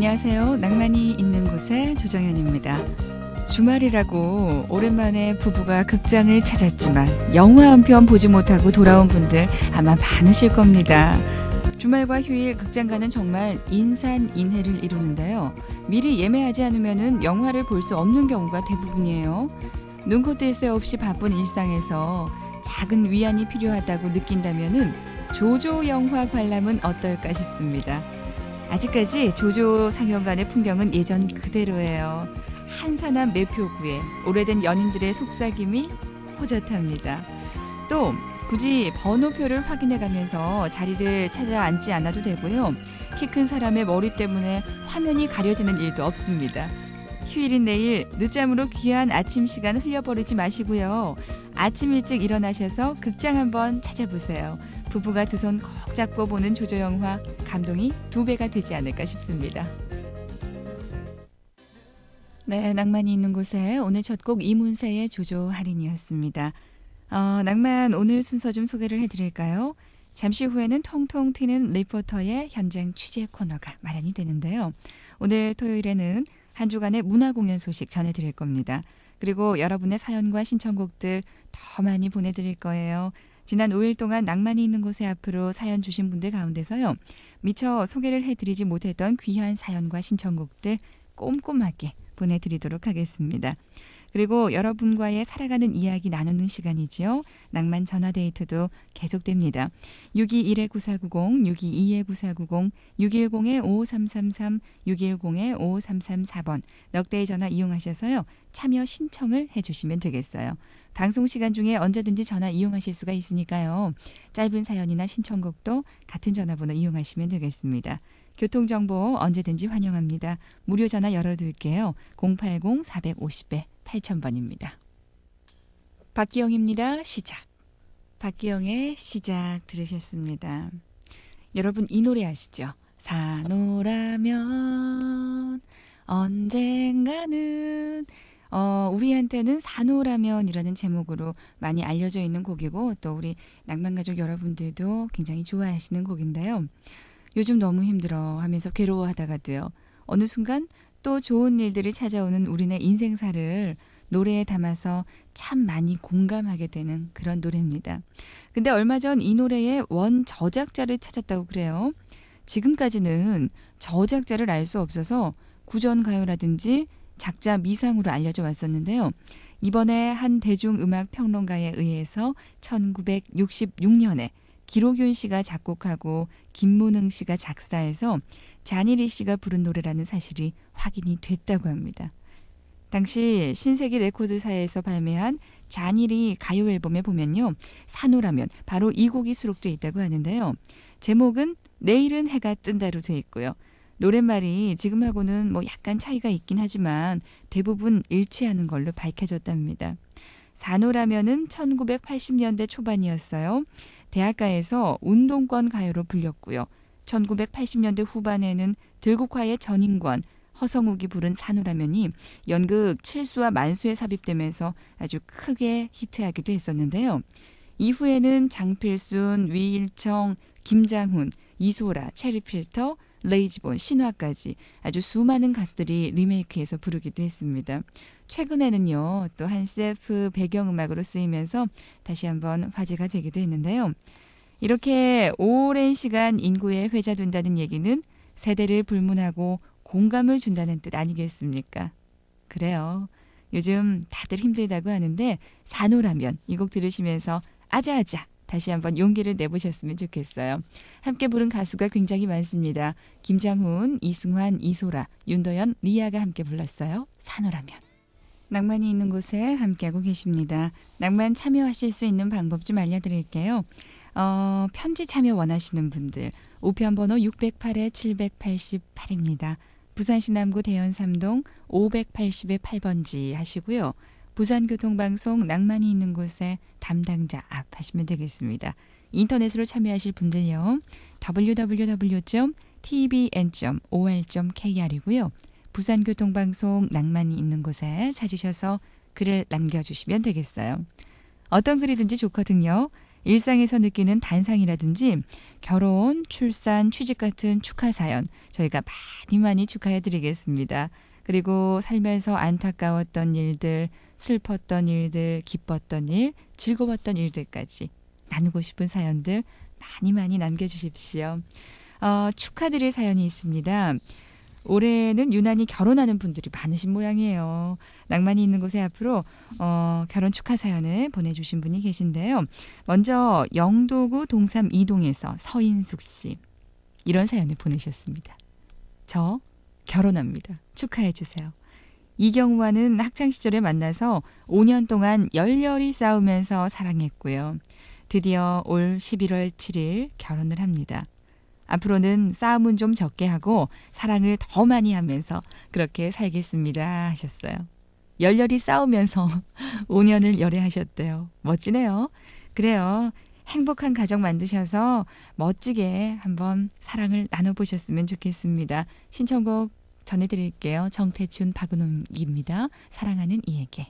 안녕하세요. 낭만이 있는 곳의 조정현입니다. 주말이라고 오랜만에 부부가 극장을 찾았지만 영화 한 편 보지 못하고 돌아온 분들 아마 많으실 겁니다. 주말과 휴일 극장가는 정말 인산인해를 이루는데요. 미리 예매하지 않으면 영화를 볼 수 없는 경우가 대부분이에요. 눈코 뜰 새 없이 바쁜 일상에서 작은 위안이 필요하다고 느낀다면 조조 영화 관람은 어떨까 싶습니다. 아직까지 조조 상영관의 풍경은 예전 그대로예요. 한산한 매표구에 오래된 연인들의 속삭임이 호젓합니다. 또 굳이 번호표를 확인해 가면서 자리를 찾아 앉지 않아도 되고요. 키 큰 사람의 머리 때문에 화면이 가려지는 일도 없습니다. 휴일인 내일 늦잠으로 귀한 아침 시간 흘려버리지 마시고요. 아침 일찍 일어나셔서 극장 한번 찾아보세요. 부부가 두 손 꼭 잡고 보는 조조 영화, 감동이 2배가 되지 않을까 싶습니다. 네, 낭만이 있는 곳에 오늘 첫 곡 이문세의 조조 할인이었습니다. 낭만 오늘 순서 좀 소개를 해드릴까요? 잠시 후에는 통통 튀는 리포터의 현장 취재 코너가 마련이 되는데요. 오늘 토요일에는 한 주간의 문화공연 소식 전해드릴 겁니다. 그리고 여러분의 사연과 신청곡들 더 많이 보내드릴 거예요. 지난 5일 동안 낭만이 있는 곳에 앞으로 사연 주신 분들 가운데서요. 미처 소개를 해드리지 못했던 귀한 사연과 신청곡들 꼼꼼하게 보내드리도록 하겠습니다. 그리고 여러분과의 살아가는 이야기 나누는 시간이지요. 낭만 전화데이트도 계속됩니다. 621-9490, 622-9490, 610-5333, 610-5334번 넉대의 전화 이용하셔서요. 참여 신청을 해주시면 되겠어요. 방송 시간 중에 언제든지 전화 이용하실 수가 있으니까요. 짧은 사연이나 신청곡도 같은 전화번호 이용하시면 되겠습니다. 교통정보 언제든지 환영합니다. 무료 전화 열어둘게요. 080-450-8000번입니다. 박기영입니다. 시작. 박기영의 시작 들으셨습니다. 여러분 이 노래 아시죠? 산호라면 언젠가는 우리한테는 산호라면이라는 제목으로 많이 알려져 있는 곡이고 또 우리 낭만가족 여러분들도 굉장히 좋아하시는 곡인데요. 요즘 너무 힘들어 하면서 괴로워하다가도요. 어느 순간 또 좋은 일들이 찾아오는 우리네 인생사를 노래에 담아서 참 많이 공감하게 되는 그런 노래입니다. 근데 얼마 전 이 노래의 원 저작자를 찾았다고 그래요. 지금까지는 저작자를 알 수 없어서 구전가요라든지 작자 미상으로 알려져 왔었는데요. 이번에 한 대중음악 평론가에 의해서 1966년에 기록윤 씨가 작곡하고 김문흥 씨가 작사해서 잔일이 씨가 부른 노래라는 사실이 확인이 됐다고 합니다. 당시 신세기 레코드사에서 발매한 잔일이 가요 앨범에 보면요. 산호라면 바로 이 곡이 수록되어 있다고 하는데요. 제목은 내일은 해가 뜬다로 되어 있고요. 노랫말이 지금하고는 약간 차이가 있긴 하지만 대부분 일치하는 걸로 밝혀졌답니다. 산호라면은 1980년대 초반이었어요. 대학가에서 운동권 가요로 불렸고요. 1980년대 후반에는 들국화의 전인권, 허성욱이 부른 산호라면이 연극 칠수와 만수에 삽입되면서 아주 크게 히트하기도 했었는데요. 이후에는 장필순, 위일청, 김장훈, 이소라, 체리필터, 레이지본, 신화까지 아주 수많은 가수들이 리메이크해서 부르기도 했습니다. 최근에는요. 또 한 CF 배경음악으로 쓰이면서 다시 한번 화제가 되기도 했는데요. 이렇게 오랜 시간 인구에 회자된다는 얘기는 세대를 불문하고 공감을 준다는 뜻 아니겠습니까? 그래요. 요즘 다들 힘들다고 하는데 산호라면 이 곡 들으시면서 아자아자 다시 한번 용기를 내보셨으면 좋겠어요. 함께 부른 가수가 굉장히 많습니다. 김장훈, 이승환, 이소라, 윤도현, 리아가 함께 불렀어요. 산호라면. 낭만이 있는 곳에 함께하고 계십니다. 낭만 참여하실 수 있는 방법 좀 알려드릴게요. 편지 참여 원하시는 분들 우편번호 608-788입니다. 부산시 남구 대연 3동 580-8번지 하시고요. 부산교통방송 낭만이 있는 곳에 담당자 앞 하시면 되겠습니다. 인터넷으로 참여하실 분들요. www.tbn.or.kr이고요. 부산교통방송 낭만이 있는 곳에 찾으셔서 글을 남겨주시면 되겠어요. 어떤 글이든지 좋거든요. 일상에서 느끼는 단상이라든지 결혼, 출산, 취직 같은 축하 사연 저희가 많이 축하해 드리겠습니다. 그리고 살면서 안타까웠던 일들, 슬펐던 일들, 기뻤던 일, 즐거웠던 일들까지 나누고 싶은 사연들 많이 남겨주십시오. 축하드릴 사연이 있습니다. 올해는 유난히 결혼하는 분들이 많으신 모양이에요. 낭만이 있는 곳에 앞으로 결혼 축하 사연을 보내주신 분이 계신데요. 먼저 영도구 동삼 2동에서 서인숙 씨 이런 사연을 보내셨습니다. 저 결혼합니다. 축하해 주세요. 이경우와는 학창시절에 만나서 5년 동안 열렬히 싸우면서 사랑했고요. 드디어 올 11월 7일 결혼을 합니다. 앞으로는 싸움은 좀 적게 하고 사랑을 더 많이 하면서 그렇게 살겠습니다 하셨어요. 열렬히 싸우면서 5년을 열애하셨대요. 멋지네요. 그래요. 행복한 가정 만드셔서 멋지게 한번 사랑을 나눠보셨으면 좋겠습니다. 신청곡 전해드릴게요. 정태춘, 박은홍입니다. 사랑하는 이에게.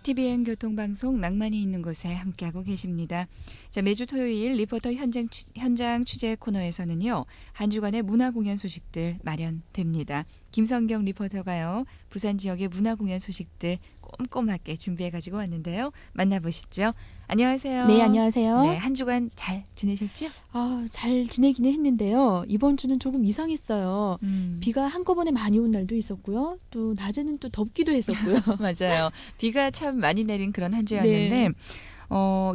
TVN 교통방송 낭만이 있는 곳에 함께하고 계십니다. 자, 매주 토요일 리포터 현장 취재 코너에서는요. 한 주간의 문화공연 소식들 마련됩니다. 김성경 리포터가요. 부산 지역의 문화공연 소식들 꼼꼼하게 준비해가지고 왔는데요. 만나보시죠. 안녕하세요. 네, 안녕하세요. 네, 한 주간 잘 지내셨죠? 잘 지내기는 했는데요. 이번 주는 조금 이상했어요. 비가 한꺼번에 많이 온 날도 있었고요. 또 낮에는 또 덥기도 했었고요. 맞아요. 비가 참 많이 내린 그런 한 주였는데 네.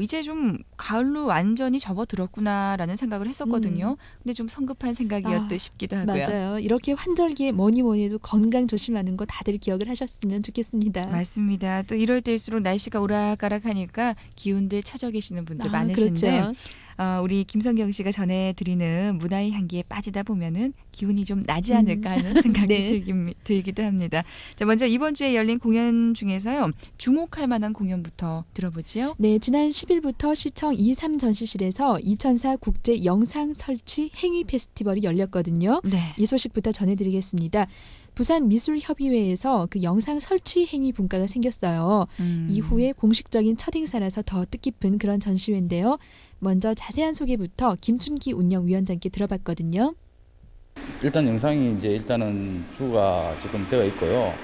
이제 좀 가을로 완전히 접어들었구나라는 생각을 했었거든요. 근데 좀 성급한 생각이었듯 싶기도 하고요. 맞아요. 이렇게 환절기에 뭐니 해도 건강 조심하는 거 다들 기억을 하셨으면 좋겠습니다. 맞습니다. 또 이럴 때일수록 날씨가 오락가락하니까 기운들 처져 계시는 분들 많으신데 그렇죠. 우리 김성경 씨가 전해드리는 문화의 향기에 빠지다 보면은 기운이 좀 나지 않을까 하는 생각이 네. 들기도 합니다. 자, 먼저 이번 주에 열린 공연 중에서요. 주목할 만한 공연부터 들어보지요. 네, 지난 10일부터 시청 2.3 전시실에서 2004 국제 영상 설치 행위 페스티벌이 열렸거든요. 네. 이 소식부터 전해드리겠습니다. 부산 미술협의회에서 그 영상 설치 행위 분과가 생겼어요. 이후에 공식적인 첫 행사라서 더 뜻깊은 그런 전시회인데요. 먼저 자세한 소개부터 김춘기 운영위원장께 들어봤거든요. 일단 영상이 이제 일단은 주가 지금 되어 있고요.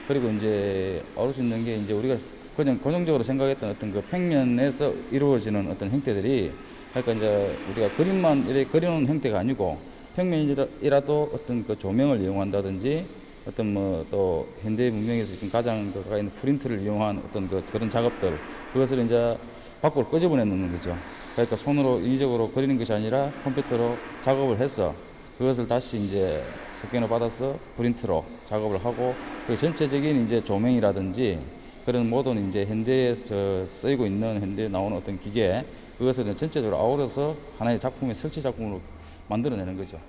그리고 이제 어울 수 있는 게 이제 우리가 그냥 고정적으로 생각했던 어떤 그 평면에서 이루어지는 어떤 형태들이 그러니까 이제 우리가 그림만 이렇게 그려놓은 형태가 아니고 평면이라도 어떤 그 조명을 이용한다든지 어떤 뭐 또 현대 문명에서 지금 가장 가까이 있는 프린트를 이용한 어떤 그런 작업들 그것을 이제 밖으로 끄집어내 놓는 거죠. 그러니까 손으로 인위적으로 그리는 것이 아니라 컴퓨터로 작업을 해서 그것을 다시 이제 스캔을 받아서 프린트로 작업을 하고 그 전체적인 이제 조명이라든지 그런 모든 이제 현대에서 쓰이고 있는 현대에 나오는 어떤 기계 그것을 전체적으로 아우러서 하나의 작품의 설치 작품으로 만들어내는 거죠.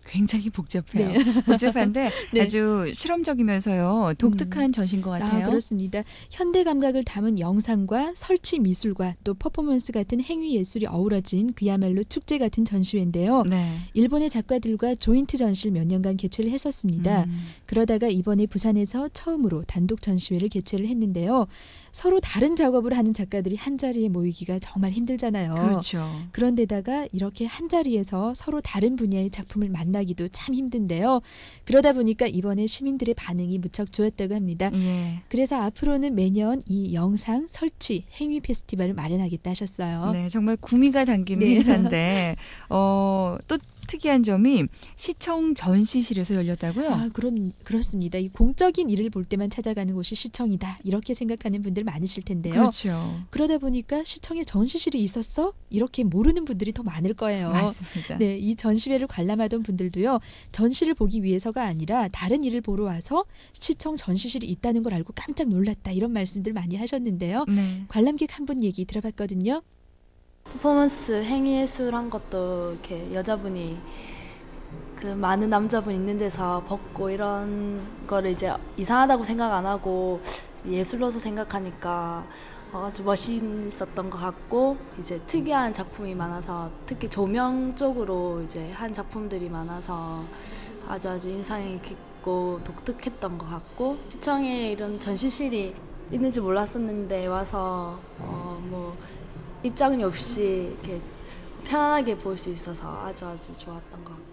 굉장히 복잡해요. 네. 복잡한데 네. 아주 실험적이면서요. 독특한 전시인 것 같아요. 그렇습니다. 현대 감각을 담은 영상과 설치 미술과 또 퍼포먼스 같은 행위 예술이 어우러진 그야말로 축제 같은 전시회인데요. 네. 일본의 작가들과 조인트 전시를 몇 년간 개최를 했었습니다. 그러다가 이번에 부산에서 처음으로 단독 전시회를 개최를 했는데요. 서로 다른 작업을 하는 작가들이 한자리에 모이기가 정말 힘들잖아요. 그렇죠. 그런데다가 이렇게 한자리에서 서로 다른 분야의 작품을 만나기도 참 힘든데요. 그러다 보니까 이번에 시민들의 반응이 무척 좋았다고 합니다. 예. 그래서 앞으로는 매년 이 영상 설치 행위 페스티벌을 마련하겠다 하셨어요. 네, 정말 구미가 당기는 네. 행사인데 또 특이한 점이 시청 전시실에서 열렸다고요? 그렇습니다. 이 공적인 일을 볼 때만 찾아가는 곳이 시청이다. 이렇게 생각하는 분들 많으실 텐데요. 그렇죠. 그러다 보니까 시청에 전시실이 있었어? 이렇게 모르는 분들이 더 많을 거예요. 맞습니다. 네, 이 전시회를 관람하던 분들도요. 전시를 보기 위해서가 아니라 다른 일을 보러 와서 시청 전시실이 있다는 걸 알고 깜짝 놀랐다. 이런 말씀들 많이 하셨는데요. 네. 관람객 한 분 얘기 들어봤거든요. 퍼포먼스 행위예술 한 것도 이렇게 여자분이 그 많은 남자분 있는 데서 벗고 이런 거를 이제 이상하다고 생각 안 하고 예술로서 생각하니까 아주 멋있었던 것 같고 이제 특이한 작품이 많아서 특히 조명 쪽으로 이제 한 작품들이 많아서 아주 인상이 깊고 독특했던 것 같고 시청에 이런 전시실이 있는지 몰랐었는데 와서 뭐 입장료 없이 이렇게 편안하게 볼 수 있어서 아주 좋았던 것 같고.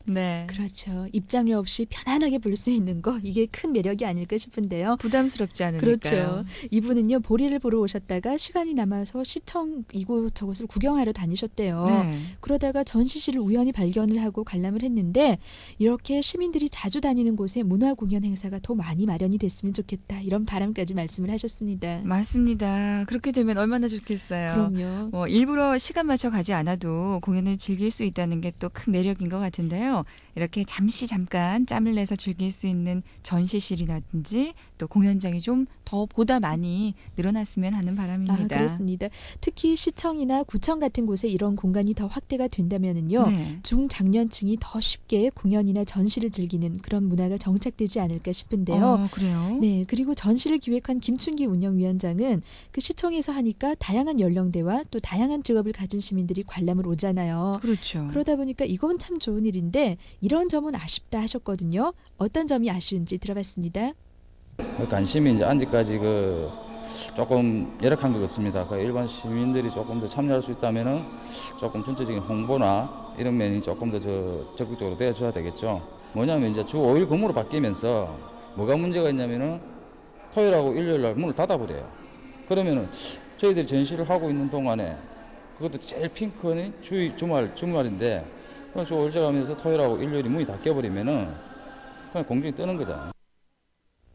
네. 그렇죠. 입장료 없이 편안하게 볼 수 있는 거 이게 큰 매력이 아닐까 싶은데요. 부담스럽지 않으니까요. 그렇죠. 이분은요 보리를 보러 오셨다가 시간이 남아서 시청 이곳저곳을 구경하러 다니셨대요. 네. 그러다가 전시실을 우연히 발견을 하고 관람을 했는데 이렇게 시민들이 자주 다니는 곳에 문화 공연 행사가 더 많이 마련이 됐으면 좋겠다 이런 바람까지 말씀을 하셨습니다. 맞습니다. 그렇게 되면 얼마나 좋겠어요. 그럼요. 뭐 일부러 시간 맞춰 가지 않아도 공연을 즐길 수 있다는 게 또 큰 매력인 것 같은데요. 이렇게 잠깐 짬을 내서 즐길 수 있는 전시실이라든지 또 공연장이 좀 더 보다 많이 늘어났으면 하는 바람입니다. 그렇습니다. 특히 시청이나 구청 같은 곳에 이런 공간이 더 확대가 된다면은요. 네. 중장년층이 더 쉽게 공연이나 전시를 즐기는 그런 문화가 정착되지 않을까 싶은데요. 그래요? 네, 그리고 전시를 기획한 김춘기 운영위원장은 그 시청에서 하니까 다양한 연령대와 또 다양한 직업을 가진 시민들이 관람을 오잖아요. 그렇죠. 그러다 보니까 이건 참 좋은 일인데 이런 점은 아쉽다 하셨거든요. 어떤 점이 아쉬운지 들어봤습니다. 관심이 이제 아직까지 조금 열악한 것 같습니다. 일반 시민들이 조금 더 참여할 수 있다면은 조금 전체적인 홍보나 이런 면이 조금 더 적극적으로 되어줘야 되겠죠. 뭐냐면 이제 주 5일 근무로 바뀌면서 뭐가 문제가 있냐면은 토요일하고 일요일 날 문을 닫아버려요. 그러면은 저희들이 전시를 하고 있는 동안에 그것도 제일 핑크는 주말인데 그냥 주 5일 가면서 토요일하고 일요일이 문이 닫혀버리면은 그냥 공중에 뜨는 거잖아요.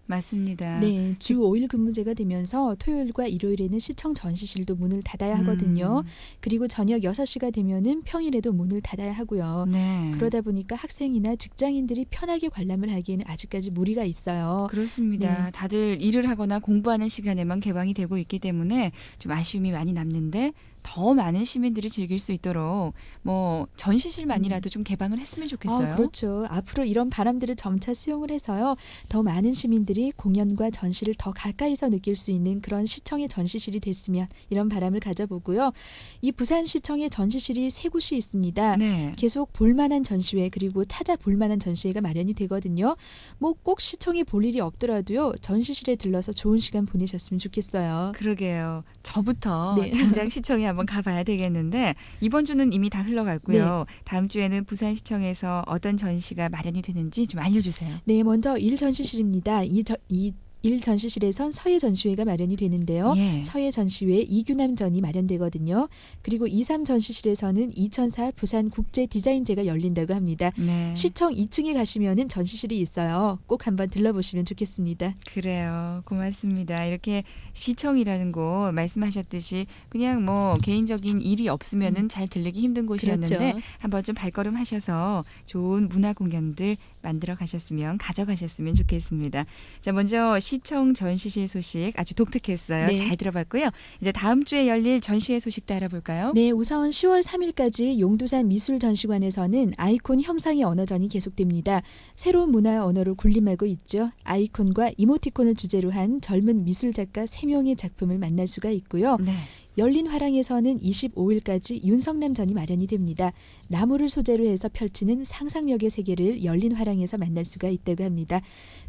맞습니다. 네, 주 5일 근무제가 되면서 토요일과 일요일에는 시청 전시실도 문을 닫아야 하거든요. 그리고 저녁 6시가 되면은 평일에도 문을 닫아야 하고요. 네. 그러다 보니까 학생이나 직장인들이 편하게 관람을 하기에는 아직까지 무리가 있어요. 그렇습니다. 네. 다들 일을 하거나 공부하는 시간에만 개방이 되고 있기 때문에 좀 아쉬움이 많이 남는데 더 많은 시민들이 즐길 수 있도록 뭐 전시실만이라도 좀 개방을 했으면 좋겠어요. 그렇죠. 앞으로 이런 바람들을 점차 수용을 해서요. 더 많은 시민들이 공연과 전시를 더 가까이서 느낄 수 있는 그런 시청의 전시실이 됐으면 이런 바람을 가져보고요. 이 부산시청의 전시실이 3곳이 있습니다. 네. 계속 볼만한 전시회 그리고 찾아볼 만한 전시회가 마련이 되거든요. 뭐 꼭 시청에 볼 일이 없더라도요. 전시실에 들러서 좋은 시간 보내셨으면 좋겠어요. 그러게요. 저부터 네. 당장 시청에 한번 가봐야 되겠는데 이번 주는 이미 다 흘러갔고요. 다음 주에는 부산시청에서 어떤 전시가 마련이 되는지 좀 알려주세요. 네, 먼저 1전시실입니다. 이 1전시실에선 서예 전시회가 마련이 되는데요. 예. 서예 전시회 이규남전이 마련되거든요. 그리고 2, 3전시실에서는 2004 부산 국제 디자인제가 열린다고 합니다. 네. 시청 2층에 가시면은 전시실이 있어요. 꼭 한번 들러보시면 좋겠습니다. 그래요. 고맙습니다. 이렇게 시청이라는 곳 말씀하셨듯이 그냥 뭐 개인적인 일이 없으면은 잘 들리기 힘든 곳이었는데 그렇죠. 한번 좀 발걸음 하셔서 좋은 문화 공연들 만들어 가셨으면 가져가셨으면 좋겠습니다. 자, 먼저 시청 전시실 소식 아주 독특했어요. 네. 잘 들어봤고요. 이제 다음 주에 열릴 전시회 소식도 알아볼까요? 네, 우선 10월 3일까지 용두산 미술전시관에서는 아이콘 형상의 언어전이 계속됩니다. 새로운 문화 언어로 군림하고 있죠. 아이콘과 이모티콘을 주제로 한 젊은 미술작가 3명의 작품을 만날 수가 있고요. 네. 열린 화랑에서는 25일까지 윤성남전이 마련이 됩니다. 나무를 소재로 해서 펼치는 상상력의 세계를 열린 화랑에서 만날 수가 있다고 합니다.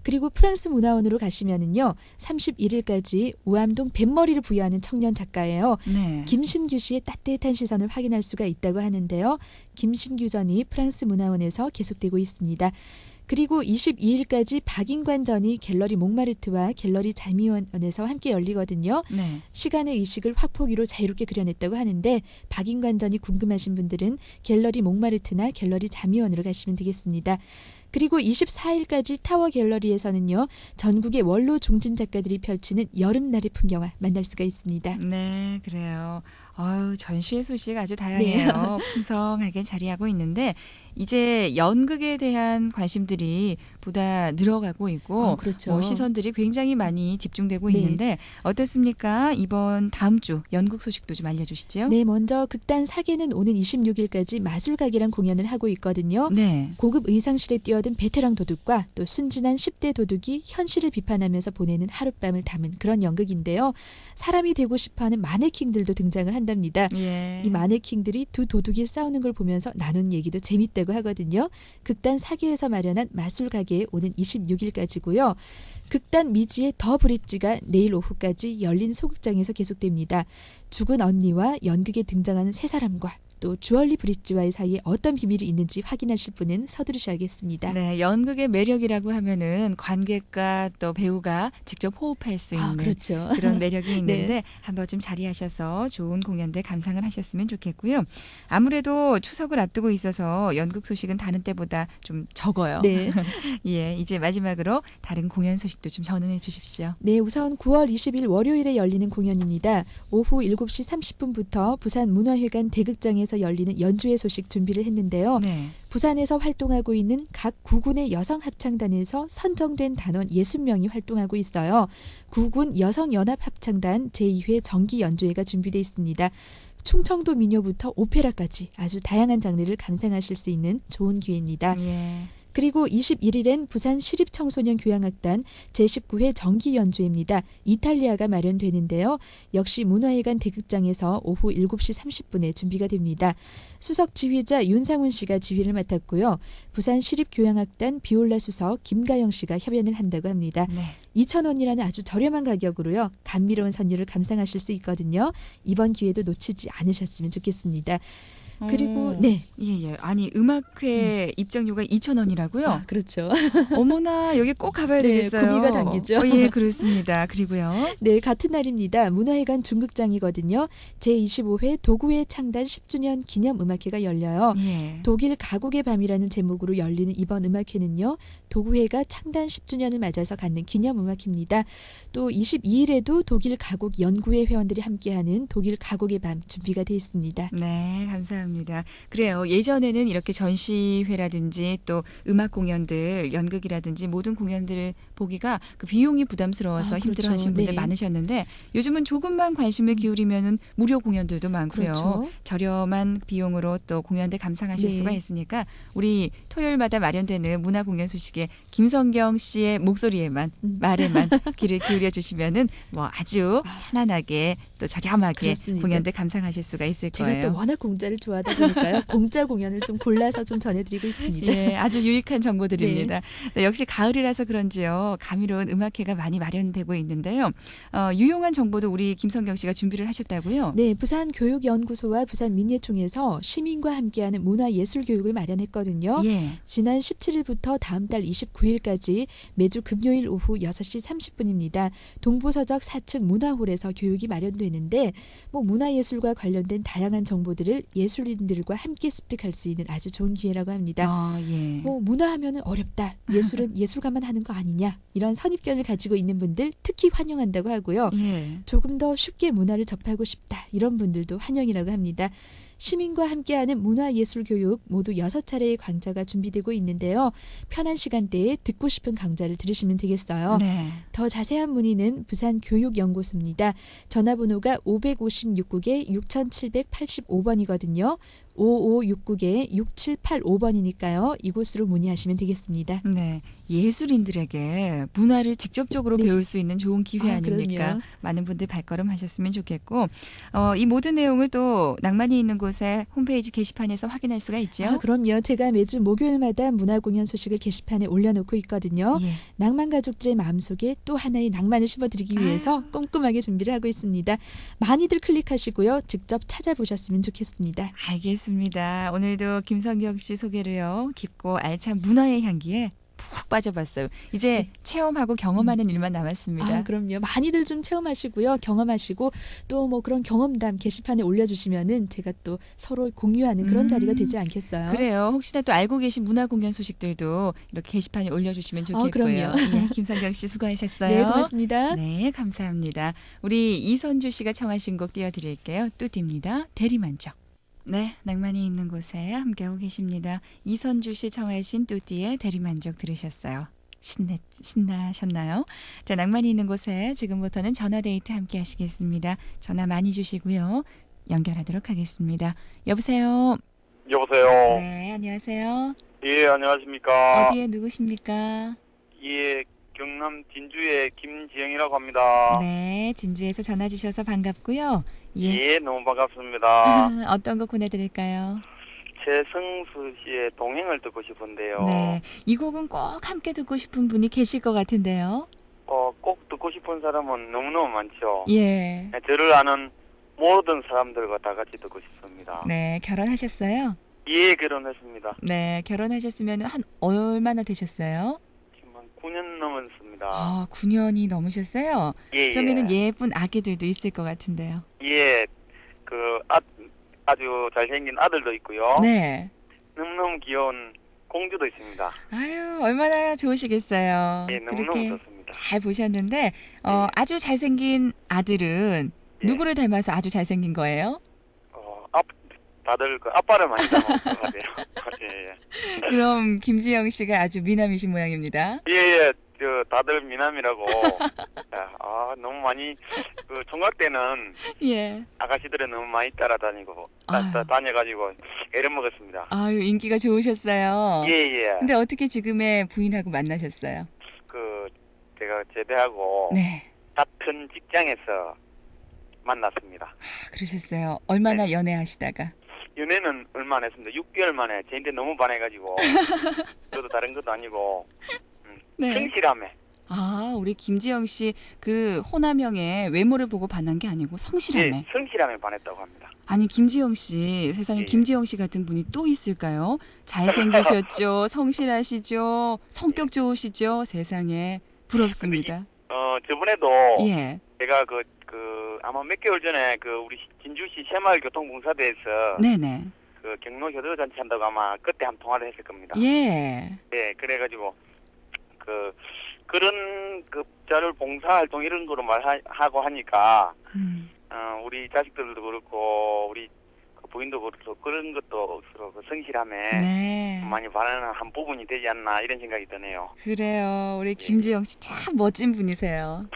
그리고 프랑스 문화원으로 가시면은요. 31일까지 우암동 뱃머리를 부여하는 청년 작가예요. 네. 김신규 씨의 따뜻한 시선을 확인할 수가 있다고 하는데요. 김신규전이 프랑스 문화원에서 계속되고 있습니다. 그리고 22일까지 박인관전이 갤러리 몽마르트와 갤러리 자미원에서 함께 열리거든요. 네. 시간의 의식을 확포기로 자유롭게 그려냈다고 하는데 박인관전이 궁금하신 분들은 갤러리 몽마르트나 갤러리 자미원으로 가시면 되겠습니다. 그리고 24일까지 타워 갤러리에서는요. 전국의 원로 중진 작가들이 펼치는 여름날의 풍경화 만날 수가 있습니다. 네, 그래요. 전시회 소식 아주 다양해요. 풍성하게 자리하고 있는데 이제 연극에 대한 관심들이 보다 늘어가고 있고 그렇죠. 뭐 시선들이 굉장히 많이 집중되고 네. 있는데 어떻습니까? 이번 다음 주 연극 소식도 좀 알려주시죠. 네, 먼저 극단 사계는 오는 26일까지 마술각이란 공연을 하고 있거든요. 네. 고급 의상실에 뛰어든 베테랑 도둑과 또 순진한 10대 도둑이 현실을 비판하면서 보내는 하룻밤을 담은 그런 연극인데요. 사람이 되고 싶어하는 마네킹들도 등장을 한답니다. 예. 이 마네킹들이 두 도둑이 싸우는 걸 보면서 나눈 얘기도 재밌다고 하거든요. 극단 사계에서 마련한 마술각의 마지막에 오는 26일까지고요. 극단 미지의 더 브릿지가 내일 오후까지 열린 소극장에서 계속됩니다. 죽은 언니와 연극에 등장하는 세 사람과 또 주얼리 브릿지와의 사이에 어떤 비밀이 있는지 확인하실 분은 서두르셔야겠습니다. 네, 연극의 매력이라고 하면은 관객과 또 배우가 직접 호흡할 수 있는 그렇죠. 그런 매력이 있는데 네. 한번 좀 자리하셔서 좋은 공연들 감상을 하셨으면 좋겠고요. 아무래도 추석을 앞두고 있어서 연극 소식은 다른 때보다 좀 적어요. 네. 예, 이제 마지막으로 다른 공연 소식도 좀 전해 주십시오. 네, 우선 9월 20일 월요일에 열리는 공연입니다. 오후 7시 30분부터 부산 문화회관 대극장에서 열리는 연주회 소식 준비를 했는데요. 네. 부산에서 활동하고 있는 각 구군의 여성 합창단에서 선정된 단원 60명이 활동하고 있어요. 구군 여성연합합창단 제2회 정기 연주회가 준비되어 있습니다. 충청도 민요부터 오페라까지 아주 다양한 장르를 감상하실 수 있는 좋은 기회입니다. 예. 그리고 21일엔 부산 시립청소년교향악단 제19회 정기 연주회입니다. 이탈리아가 마련되는데요. 역시 문화회관 대극장에서 오후 7시 30분에 준비가 됩니다. 수석 지휘자 윤상훈 씨가 지휘를 맡았고요. 부산 시립교향악단 비올라 수석 김가영 씨가 협연을 한다고 합니다. 네. 2,000원이라는 아주 저렴한 가격으로요. 감미로운 선율을 감상하실 수 있거든요. 이번 기회도 놓치지 않으셨으면 좋겠습니다. 그리고 네. 예. 아니 음악회 입장료가 2,000원이라고요? 그렇죠. 어머나 여기 꼭 가봐야 네, 되겠어요. 구미가 당기죠. 예, 그렇습니다. 그리고요. 네, 같은 날입니다. 문화회관 중극장이거든요. 제25회 도구의 창단 10주년 기념 음악회가 열려요. 예. 독일 가곡의 밤이라는 제목으로 열리는 이번 음악회는요. 도구회가 창단 10주년을 맞아서 갖는 기념 음악회입니다. 또 22일에도 독일 가곡 연구회 회원들이 함께하는 독일 가곡의 밤 준비가 되어 있습니다. 네, 감사합니다. 그래요. 예전에는 이렇게 전시회라든지 또 음악 공연들, 연극이라든지 모든 공연들을 보기가 그 비용이 부담스러워서 그렇죠. 힘들어하시는 분들 네. 많으셨는데 요즘은 조금만 관심을 기울이면은 무료 공연들도 많고요. 그렇죠. 저렴한 비용으로 또 공연들 감상하실 네. 수가 있으니까 우리 토요일마다 마련되는 문화 공연 소식에 김성경 씨의 목소리에만 말에만 귀를 기울여 주시면은 뭐 아주 편안하게 또 저렴하게 그렇습니다. 공연들 감상하실 수가 있을 제가 거예요. 또 워낙 공짜를 좋아하다 보니까요. 공짜 공연을 좀 골라서 좀 전해드리고 있습니다. 예, 아주 유익한 정보들입니다. 자, 역시 가을이라서 그런지요. 감미로운 음악회가 많이 마련되고 있는데요. 유용한 정보도 우리 김성경 씨가 준비를 하셨다고요? 네, 부산교육연구소와 부산민예총에서 시민과 함께하는 문화예술교육을 마련했거든요. 예. 지난 17일부터 다음 달 29일까지 매주 금요일 오후 6시 30분입니다. 동부서적 4층 문화홀에서 교육이 마련되는데 문화예술과 관련된 다양한 정보들을 예술인들과 함께 습득할 수 있는 아주 좋은 기회라고 합니다. 예. 문화하면은 어렵다. 예술은 예술가만 하는 거 아니냐. 이런 선입견을 가지고 있는 분들 특히 환영한다고 하고요. 예. 조금 더 쉽게 문화를 접하고 싶다. 이런 분들도 환영이라고 합니다. 시민과 함께하는 문화예술교육 모두 6차례의 강좌가 준비되고 있는데요. 편한 시간대에 듣고 싶은 강좌를 들으시면 되겠어요. 네. 더 자세한 문의는 부산교육연구소입니다. 전화번호가 556국에 6785번이거든요. 5569에 6785번이니까요. 이곳으로 문의하시면 되겠습니다. 네. 예술인들에게 문화를 직접적으로 네. 배울 수 있는 좋은 기회 아닙니까? 그럼요. 많은 분들 발걸음하셨으면 좋겠고 이 모든 내용을 또 낭만이 있는 곳에 홈페이지 게시판에서 확인할 수가 있죠. 그럼요. 제가 매주 목요일마다 문화공연 소식을 게시판에 올려놓고 있거든요. 예. 낭만 가족들의 마음속에 또 하나의 낭만을 심어드리기 위해서 꼼꼼하게 준비를 하고 있습니다. 많이들 클릭하시고요. 직접 찾아보셨으면 좋겠습니다. 알겠습니다. 오늘도 김성경 씨 소개를요. 깊고 알찬 문화의 향기에 푹 빠져봤어요. 이제 체험하고 경험하는 일만 남았습니다. 그럼요. 많이들 좀 체험하시고요. 경험하시고 또 그런 경험담 게시판에 올려주시면은 제가 또 서로 공유하는 그런 자리가 되지 않겠어요? 그래요. 혹시나 또 알고 계신 문화 공연 소식들도 이렇게 게시판에 올려주시면 좋겠고요. 그럼요. 예, 김성경 씨 수고하셨어요. 네, 고맙습니다. 네, 감사합니다. 우리 이선주 씨가 청하신 곡 띄워드릴게요. 뚜띠입니다. 대리만족. 네, 낭만이 있는 곳에 함께하고 계십니다. 이선주 씨 청하신 뚜띠의 대리만족 들으셨어요. 신나셨나요? 자, 낭만이 있는 곳에 지금부터는 전화데이트 함께 하시겠습니다. 전화 많이 주시고요. 연결하도록 하겠습니다. 여보세요? 여보세요. 네, 안녕하세요. 예, 안녕하십니까. 어디에 누구십니까? 예, 경남 진주의 김지영이라고 합니다. 네, 진주에서 전화 주셔서 반갑고요. 예, 너무 반갑습니다. 어떤 거 보내드릴까요? 최성수 씨의 동행을 듣고 싶은데요. 네. 이 곡은 꼭 함께 듣고 싶은 분이 계실 것 같은데요. 꼭 듣고 싶은 사람은 너무너무 많죠. 예. 네, 저를 아는 모든 사람들과 다 같이 듣고 싶습니다. 네, 결혼하셨어요? 예, 결혼했습니다. 네, 결혼하셨으면 한 얼마나 되셨어요? 지금 한 9년 넘었습니다. 아, 9년이 넘으셨어요? 예, 그러면은 예. 예쁜 아기들도 있을 것 같은데요. 예, 아주 잘생긴 아들도 있고요. 네. 너무너무 귀여운 공주도 있습니다. 아유, 얼마나 좋으시겠어요. 예, 너무너무 그렇게 좋습니다. 잘 보셨는데, 예. 아주 잘생긴 아들은 예. 누구를 닮아서 아주 잘생긴 거예요? 다들 그 아빠를 많이 닮았다고 하세요. 예, 예. 그럼 김지영 씨가 아주 미남이신 모양입니다. 예, 예. 다들 미남이라고. 너무 많이, 총각 때는 예. 아가씨들이 너무 많이 따라다니고, 아유. 다녀가지고, 애를 먹었습니다. 아유, 인기가 좋으셨어요. 예, 예. 근데 어떻게 지금의 부인하고 만나셨어요? 제가 제대하고, 네. 같은 직장에서 만났습니다. 아, 그러셨어요. 얼마나 네. 연애하시다가. 연애는 얼마 안 했습니다. 6개월 만에 저한테 너무 반해가지고, 저도 다른 것도 아니고, 네. 성실함에. 아, 우리 김지영 씨 그 호남형의 외모를 보고 반한 게 아니고 성실함에. 예, 성실함에 반했다고 합니다. 아니, 김지영 씨, 세상에 예. 김지영 씨 같은 분이 또 있을까요? 잘생기셨죠, 성실하시죠, 성격 좋으시죠, 세상에 부럽습니다. 저번에도 예, 제가 아마 몇 개월 전에 우리 진주시 새마을교통공사대에서 네네, 경로 효도잔치 한다고 아마 그때 한 통화를 했을 겁니다. 예, 예, 그래가지고 그런 자를 봉사활동 이런 거로 말하고 하니까 우리 자식들도 그렇고 우리 부인도 그렇고 그런 것도 서로 성실함에 네, 많이 반하는 한 부분이 되지 않나 이런 생각이 드네요. 그래요. 우리 김지영 씨 참 멋진 분이세요.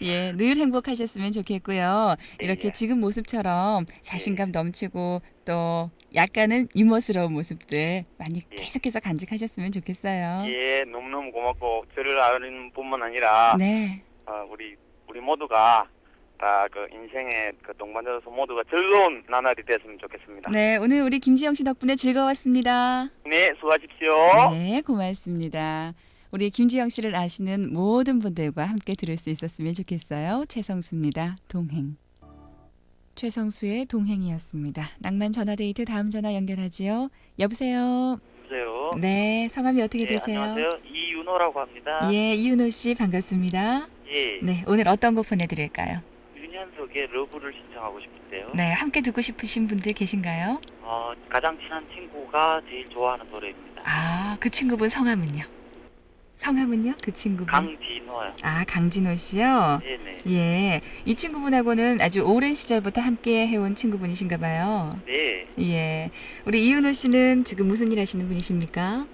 예, 늘 행복하셨으면 좋겠고요. 이렇게 예. 지금 모습처럼 자신감 넘치고 또 약간은 유머스러운 모습들 많이 예. 계속해서 간직하셨으면 좋겠어요. 예, 너무너무 고맙고 저를 아는 뿐만 아니라 네, 우리 모두가 다 인생의 동반자로서 모두가 즐거운 나날이 됐으면 좋겠습니다. 네, 오늘 우리 김지영 씨 덕분에 즐거웠습니다. 네, 수고하십시오. 네, 고맙습니다. 우리 김지영 씨를 아시는 모든 분들과 함께 들을 수 있었으면 좋겠어요. 최성수입니다. 동행. 최성수의 동행이었습니다. 낭만 전화데이트 다음 전화 연결하지요. 여보세요. 여보세요. 네, 성함이 어떻게 네, 되세요? 안녕하세요. 이윤호라고 합니다. 예, 이윤호 씨 반갑습니다. 예. 네, 오늘 어떤 곡 보내드릴까요? 윤현석의 러브를 신청하고 싶은데요. 네, 함께 듣고 싶으신 분들 계신가요? 가장 친한 친구가 제일 좋아하는 노래입니다. 아, 그 친구분 성함은요? 성함은요? 그 친구분? 강진호요. 아, 강진호 씨요? 네네. 예, 이 친구분하고는 아주 오랜 시절부터 함께 해온 친구분이신가 봐요. 네. 예, 우리 이윤호 씨는 지금 무슨 일 하시는 분이십니까?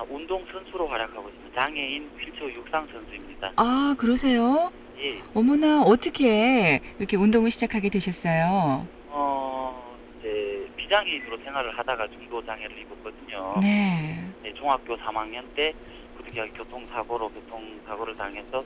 운동 선수로 활약하고 있는 장애인 휠체어 육상 선수입니다. 아, 그러세요? 예. 어머나, 어떻게 이렇게 운동을 시작하게 되셨어요? 이제 비장애인으로 생활을 하다가 중도 장애를 입었거든요. 네. 네, 중학교 3학년 때 부득이하게 교통사고를 당해서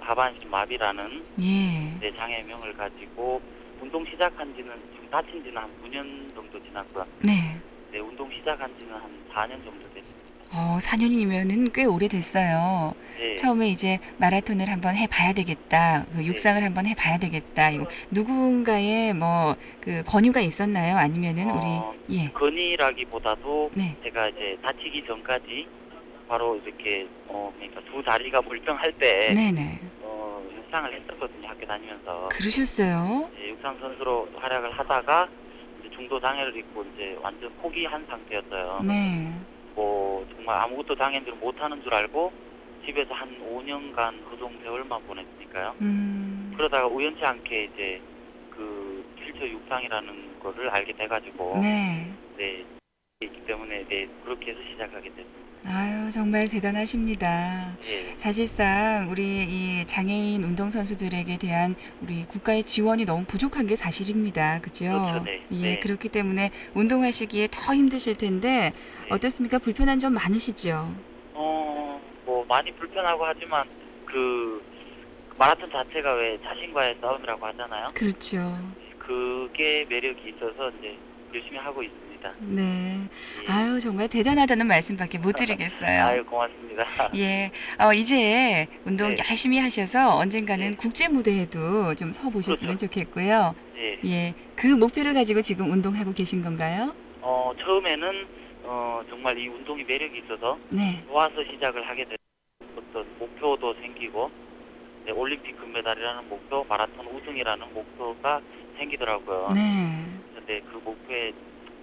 하반신 마비라는 예. 장애명을 가지고 운동 시작한 지는 지금 다친 지는 한 9년 정도 지났고요. 네. 네, 운동 시작한 지는 한 4년 정도 됐습니다. 4년이면은 꽤 오래됐어요. 네. 처음에 이제 마라톤을 한번 해봐야 되겠다, 육상을 한번 해봐야 되겠다. 이거 누군가의 권유가 있었나요? 아니면은 우리 건의라기보다도 네. 제가 이제 다치기 전까지 바로 이렇게 그러니까 두 다리가 멀쩡할 때 네네. 육상을 했었거든요, 학교 다니면서. 그러셨어요? 네, 육상 선수로 활약을 하다가 이제 중도 장애를 입고 이제 완전 포기한 상태였어요. 네. 정말 아무것도 장애인들은 못하는 줄 알고 집에서 한 5년간 노동 세월만 보냈으니까요. 그러다가 우연치 않게 이제 휠체어 육상이라는 거를 알게 돼가지고 네. 네, 있기 때문에 네, 그렇게 해서 시작하게 됐습니다. 아유, 정말 대단하십니다. 예. 사실상 우리 이 장애인 운동선수들에게 대한 우리 국가의 지원이 너무 부족한 게 사실입니다. 그죠? 그렇죠, 네. 예, 네. 그렇기 때문에 운동하시기에 더 힘드실 텐데 네. 어떻습니까? 불편한 점 많으시죠? 많이 불편하고 하지만 마라톤 자체가 왜 자신과의 싸움이라고 하잖아요. 그렇죠. 그게 매력이 있어서 이제 열심히 하고 있습니다. 네. 예. 아유, 정말 대단하다는 말씀밖에 못 드리겠어요. 아유, 고맙습니다. 예. 이제 운동 네. 열심히 하셔서 언젠가는 네. 국제 무대에도 좀 서 보셨으면 그렇죠. 좋겠고요. 예. 예. 그 목표를 가지고 지금 운동하고 계신 건가요? 처음에는 정말 이 운동이 매력이 있어서 네. 좋아서 시작을 하게 됐 어떤 목표도 생기고 네, 올림픽 금메달이라는 목표, 마라톤 우승이라는 목표가 생기더라고요. 네. 근데 그 목표에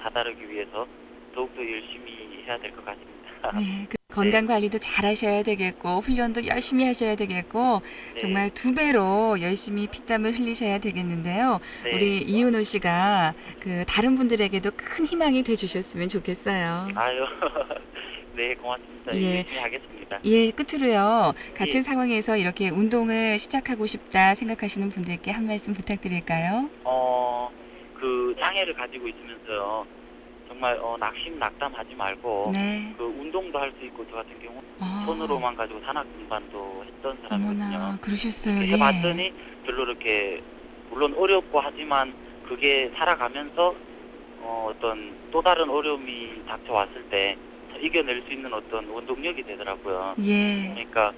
다다르기 위해서 더욱더 열심히 해야 될 것 같습니다. 네. 그 건강 관리도 잘 하셔야 되겠고, 훈련도 열심히 하셔야 되겠고, 네. 정말 2배로 열심히 피땀을 흘리셔야 되겠는데요. 네. 우리 이윤호 씨가 그 다른 분들에게도 큰 희망이 돼 주셨으면 좋겠어요. 아유, 네, 고맙습니다. 예. 열심히 하겠습니다. 예, 끝으로요. 같은 예. 상황에서 이렇게 운동을 시작하고 싶다 생각하시는 분들께 한 말씀 부탁드릴까요? 그 장애를 가지고 있으면서요. 정말 낙심낙담하지 말고 네. 그 운동도 할 수 있고 저 같은 경우 아, 손으로만 가지고 산악 등반도 했던 사람이거든요. 어머나, 그러셨어요. 이렇게 예. 해봤더니 별로 이렇게 물론 어렵고 하지만 그게 살아가면서 어떤 또 다른 어려움이 닥쳐왔을 때 이겨낼 수 있는 어떤 원동력이 되더라고요. 예. 그러니까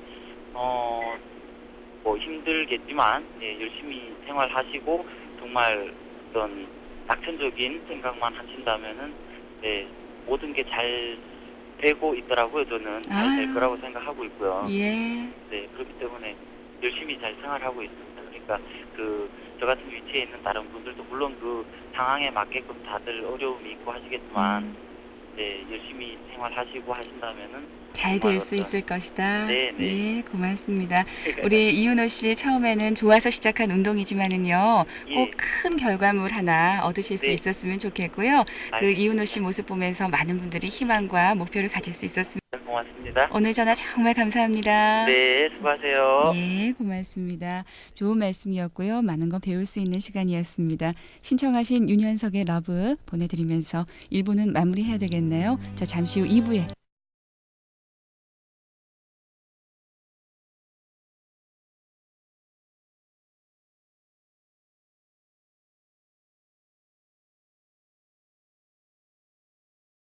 뭐 힘들겠지만 예, 열심히 생활하시고 정말 어떤 낙천적인 생각만 하신다면은 네, 모든 게 잘 되고 있더라고요. 저는 잘 될 아유. 거라고 생각하고 있고요. 예. 네, 그렇기 때문에 열심히 잘 생활하고 있습니다. 그러니까 저 같은 위치에 있는 다른 분들도 물론 그 상황에 맞게끔 다들 어려움이 있고 하시겠지만 네, 열심히 생활하시고 하신다면은 잘 정말 될 수 어떤- 있을 것이다. 네, 네. 예, 고맙습니다. 우리 이윤호 씨 처음에는 좋아서 시작한 운동이지만은요, 예. 꼭 큰 결과물 하나 얻으실 수 네. 있었으면 좋겠고요. 그 알겠습니다. 이윤호 씨 모습 보면서 많은 분들이 희망과 목표를 가질 수 있었습니다. 고맙습니다. 오늘 전화 정말 감사합니다. 네, 수고하세요. 예, 고맙습니다. 좋은 말씀이었고요. 많은 거 배울 수 있는 시간이었습니다. 신청하신 윤현석의 러브 보내드리면서 1부는 마무리해야 되겠네요. 저 잠시 후 2부에